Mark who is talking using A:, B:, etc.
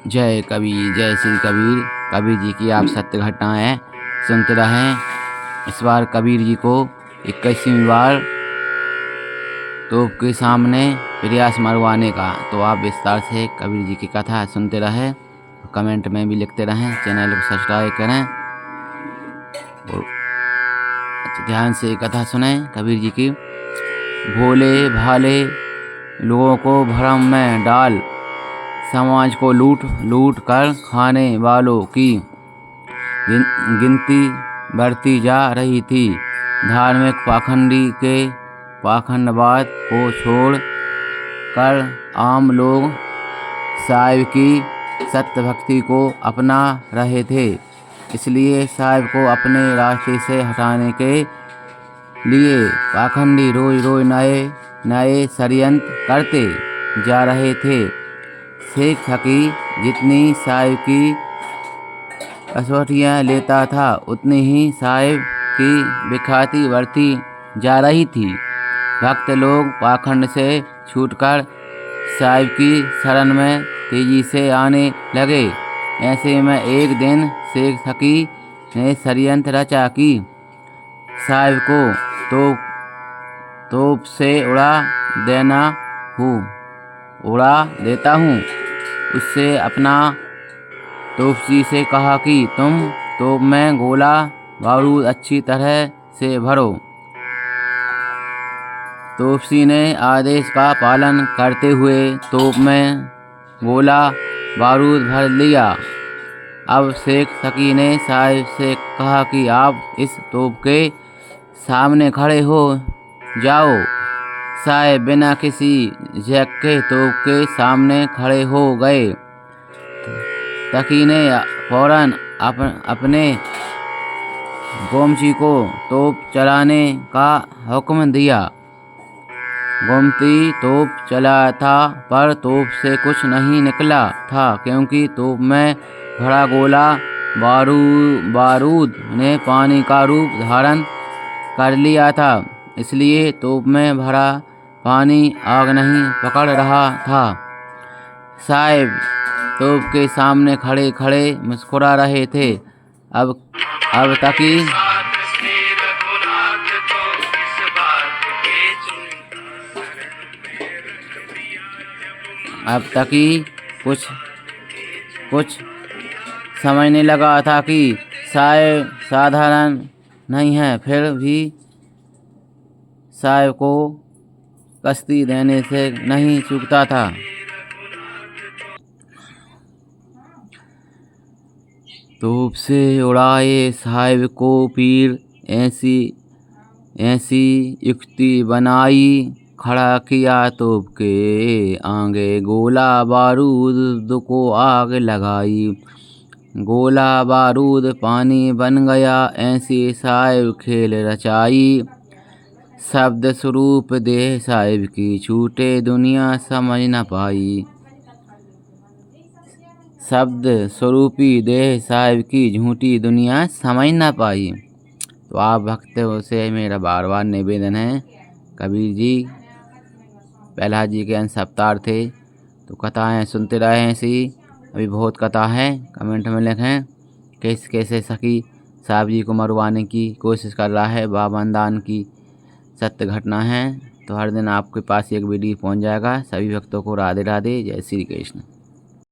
A: जय कबीर, जय श्री कबीर। कबीर जी की आप सत्य घटनाएं सुनते रहें। इस बार कबीर जी को 21वीं बार तोप के सामने प्रयास मरवाने का, तो आप विस्तार से कबीर जी की कथा सुनते रहें, कमेंट में भी लिखते रहें, चैनल को सब्सक्राइब करें और ध्यान से कथा सुने कबीर जी की। भोले भाले लोगों को भ्रम में डाल समाज को लूट लूट कर खाने वालों की गिनती बढ़ती जा रही थी। धार्मिक पाखंडी के पाखंडवाद को छोड़ कर आम लोग साहिब की सत्य भक्ति को अपना रहे थे। इसलिए साहिब को अपने रास्ते से हटाने के लिए पाखंडी रोज रोज नए नए षड्यंत्र करते जा रहे थे। शेख फकी जितनी साहिब की कसौटियाँ लेता था, उतनी ही साहिब की विख्याति बढ़ती जा रही थी। भक्त लोग पाखंड से छूटकर साहिब की शरण में तेजी से आने लगे। ऐसे में एक दिन शेख फकी ने षड्यंत्र रचा कि साहिब को तोप से उड़ा देता हूँ। उससे अपना तोपची से कहा कि तुम तोप में गोला बारूद अच्छी तरह से भरो। तोपची ने आदेश का पालन करते हुए तोप में गोला बारूद भर लिया। अब शेख फकी ने साहिब से कहा कि आप इस तोप के सामने खड़े हो जाओ। साहिब बिना किसी झक के तोप के सामने खड़े हो गए। फकी ने फौरन अपने गोमती को तोप चलाने का हुक्म दिया। गोमती तोप चला था, पर तोप से कुछ नहीं निकला था, क्योंकि तोप में भरा गोला बारूद ने पानी का रूप धारण कर लिया था। इसलिए तोप में भरा पानी आग नहीं पकड़ रहा था। साहिब तोप के सामने खड़े खड़े मुस्कुरा रहे थे। अब तक कुछ समझने लगा था कि साहिब साधारण नहीं है, फिर भी साहिब को कश्ती देने से नहीं चूकता था। तोप से उड़ाए साहिब को पीर ऐसी युक्ति बनाई, खड़ा किया तोप के आगे गोला बारूद को आग लगाई। गोला बारूद पानी बन गया, ऐसी साहिब खेल रचाई। शब्द स्वरूप देह साहिब की छूटे दुनिया समझ न पाई। शब्द स्वरूपी देह साहिब की झूठी दुनिया समझ न पाई। तो आप भक्तों से मेरा बार बार निवेदन है, कबीर जी प्रहलाद जी के अंश अवतार थे, तो कथाएं सुनते रहे। ऐसी अभी बहुत कथा है, कमेंट में लिखें कैसे सखी साहिब जी को मरवाने की कोशिश कर रहा है। बाबनदान की सत्य घटना है, तो हर दिन आपके पास एक वीडियो पहुंच जाएगा। सभी भक्तों को राधे राधे, जय श्री कृष्ण।